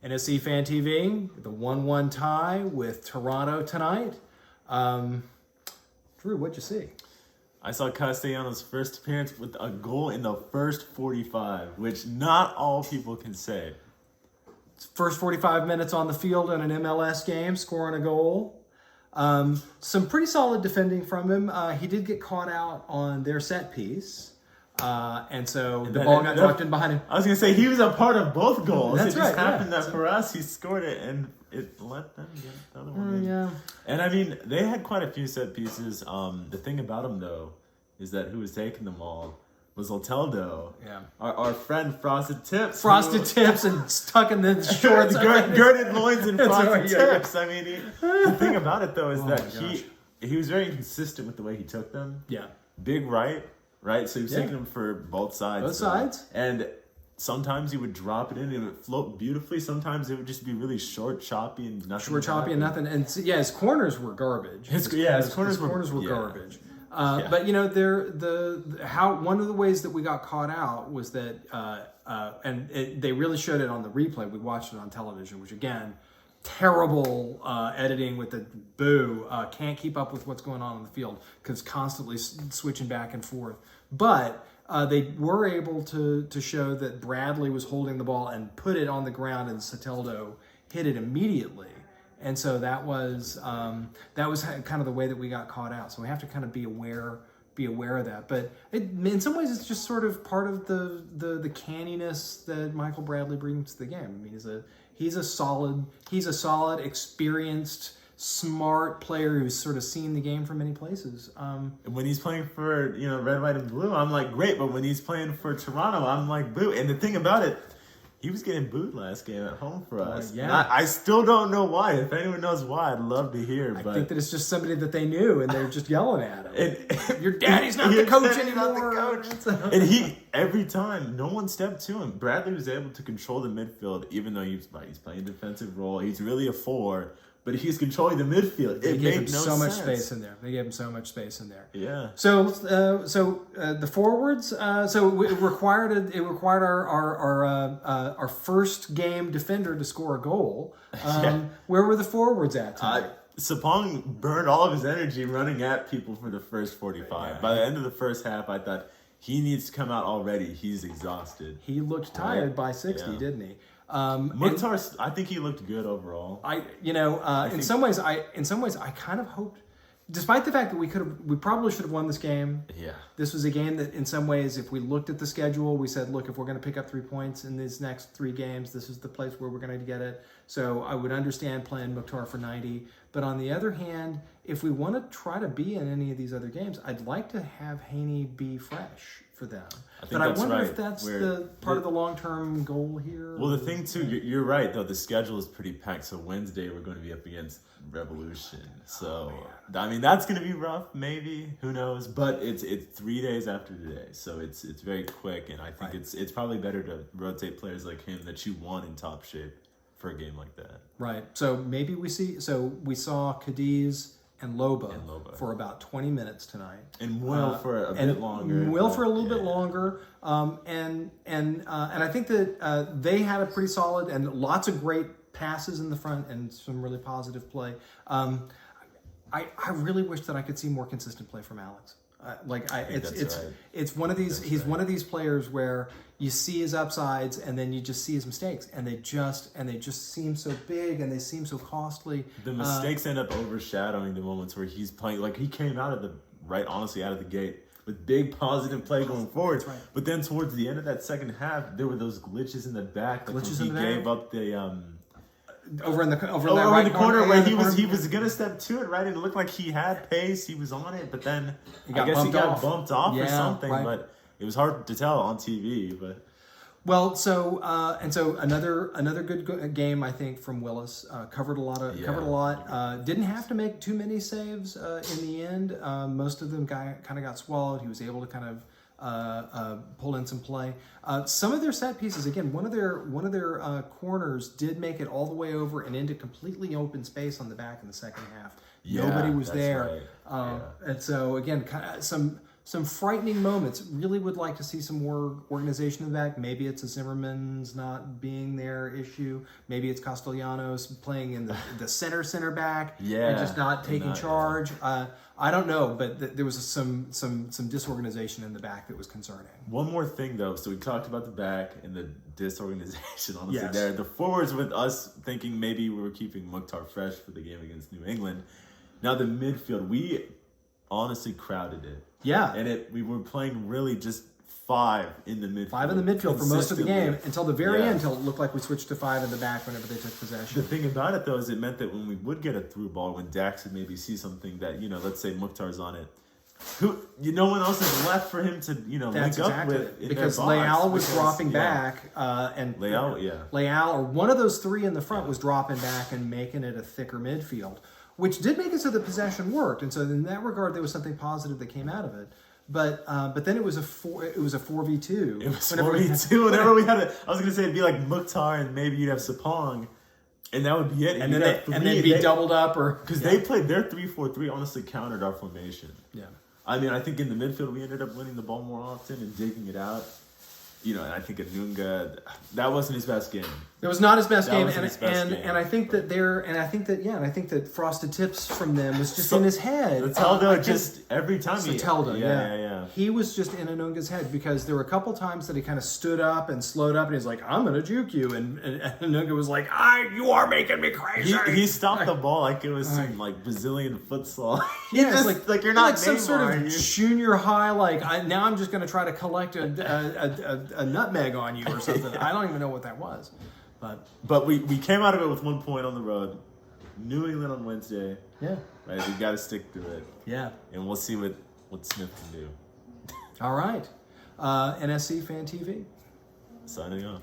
NSC Fan TV, the 1-1 tie with Toronto tonight. Drew, what'd you see? I saw Castellanos' first appearance with a goal in the first 45, which not all people can say. First 45 minutes on the field in an MLS game, scoring a goal. Some pretty solid defending from him. He did get caught out on their set piece. And so the ball got tucked in behind him. I was going to say, he was a part of both goals. That's it right, just happened that for us, he scored it, and it let them get the other one in. Yeah. And I mean, they had quite a few set pieces. The thing about them, though, is that who was taking them all was Oteldo. Yeah. Our friend Frosted Tips. Frosted Tips and stuck in the shorts. Girded loins and frosted right, tips. I mean, the thing about it, though, is that gosh. he was very inconsistent with the way he took them. Yeah. Big right? So he was taking them for both sides. Both sides. And sometimes he would drop it in and it would float beautifully. Sometimes it would just be really short, choppy, and nothing. Short, choppy, and nothing. And yeah, his corners were garbage. His corners were garbage. But you know, one of the ways that we got caught out was that, they really showed it on the replay. We watched it on television, which again, terrible editing with the boo. Can't keep up with what's going on the field because constantly switching back and forth. But they were able to show that Bradley was holding the ball and put it on the ground, and Soteldo hit it immediately. And so that was kind of the way that we got caught out. So we have to kind of be aware of that. But in some ways, it's just sort of part of the canniness that Michael Bradley brings to the game. I mean, he's a solid, experienced, smart player who's sort of seen the game from many places. When he's playing for red, white, and blue, I'm like, great. But when he's playing for Toronto, I'm like, boo. And the thing about it, he was getting booed last game at home for us. Yeah. I still don't know why. If anyone knows why, I'd love to hear. I think that it's just somebody that they knew, and they're just yelling at him. And your daddy's not the coach anymore. Not the coach. And every time, no one stepped to him. Bradley was able to control the midfield, even though he's playing a defensive role. He's really a 4. But he's controlling the midfield. They gave him so much space in there. Yeah. So the forwards. So it required our first game defender to score a goal. Where were the forwards at tonight? Sapong burned all of his energy running at people for the first 45. Yeah. By the end of the first half, I thought he needs to come out already. He's exhausted. He looked tired by 60, didn't he? Mukhtar, I think he looked good overall. In some ways, I kind of hoped, despite the fact that we probably should have won this game. Yeah. This was a game that, in some ways, if we looked at the schedule, we said, look, if we're going to pick up 3 points in these next 3 games, this is the place where we're going to get it. So I would understand playing Mukhtar for 90. But on the other hand, if we want to try to be in any of these other games, I'd like to have Haney be fresh for them. But I wonder if that's the part of the long-term goal here. Well, the thing, too, you're right, though. The schedule is pretty packed. So Wednesday, we're going to be up against Revolution. So, I mean, that's going to be rough, maybe. Who knows? But it's 3 days after today. So it's very quick. And I think it's probably better to rotate players like him that you want in top shape for a game like that. Right. So maybe we saw Cadiz and Loba for about 20 minutes tonight, and Will for a bit longer. Will for a little bit longer, and I think that they had a pretty solid and lots of great passes in the front and some really positive play. I really wish that I could see more consistent play from Alex. It's one of these. He's one of these players where you see his upsides and then you just see his mistakes, and they just seem so big and they seem so costly. The mistakes end up overshadowing the moments where he's playing. Like, he came out of the gate with big positive play going forward. Right. But then towards the end of that second half, there were those glitches in the back. Like he gave up the over in the corner where he was gonna step to it, right? And it looked like he had pace, he was on it, but then he got bumped off or something. Right. But it was hard to tell on TV. But another good game, I think, from Willis. Covered a lot. Didn't have to make too many saves in the end. Most of them kind of got swallowed. He was able to kind of pull in some play. Some of their set pieces, again, one of their corners did make it all the way over and into completely open space on the back in the second half. Nobody was there, right. and so again, some some frightening moments. Really would like to see some more organization in the back. Maybe it's a Zimmerman's not being there issue. Maybe it's Castellanos playing in the center back. Yeah, and just not taking charge. Yeah. I don't know, but there was some disorganization in the back that was concerning. One more thing though, so we talked about the back and the disorganization. Honestly, Yes. there the forwards with us thinking maybe we were keeping Mukhtar fresh for the game against New England. Now the midfield, we honestly crowded it. Yeah. And we were playing really just 5 in the midfield. 5 in the midfield for most of the game until the very Yeah. end, until it looked like we switched to 5 in the back whenever they took The possession. thing about it though is it meant that when we would get a through ball, when Dax would maybe see something that, let's say Mukhtar's on it, no one else is left for him to, That's link up exactly with. it. In Because their box, Leal was because- dropping yeah. back, and Leal, yeah. Leal, or one of those 3 in the front, was dropping back and making it a thicker midfield, which did make it so the possession worked. And so in that regard, there was something positive that came out of it. But then it was a 4v2. It was 4v2. Whenever we had I was gonna say it'd be like Mukhtar and maybe you'd have Sapong, and that would be it. and then be doubled up, or because they played their 3-4-3. Honestly, countered our formation. Yeah. I mean, I think in the midfield we ended up winning the ball more often and digging it out. And I think Anunga, that wasn't his best game. It was not his best That game, wasn't his best game. and I think that Frosted Tips from them was just in his head. Soteldo just every time Soteldo, yeah. He was just in Anunga's head because there were a couple times that he kind of stood up and slowed up and he's like, "I'm gonna juke you," and Anunga was like, "You are making me crazy." He stopped the ball like it was some like Brazilian futsal. Yeah, it's like you're not like some Neymar, sort of you- junior high. Now I'm just gonna try to collect a nutmeg on you or something. I don't even know what that was, But we came out of it with 1 point on the road. New England on Wednesday. yeah, Right, we got to stick to it, yeah. and we'll see what Smith can do. All right, NSC Fan TV. Signing off.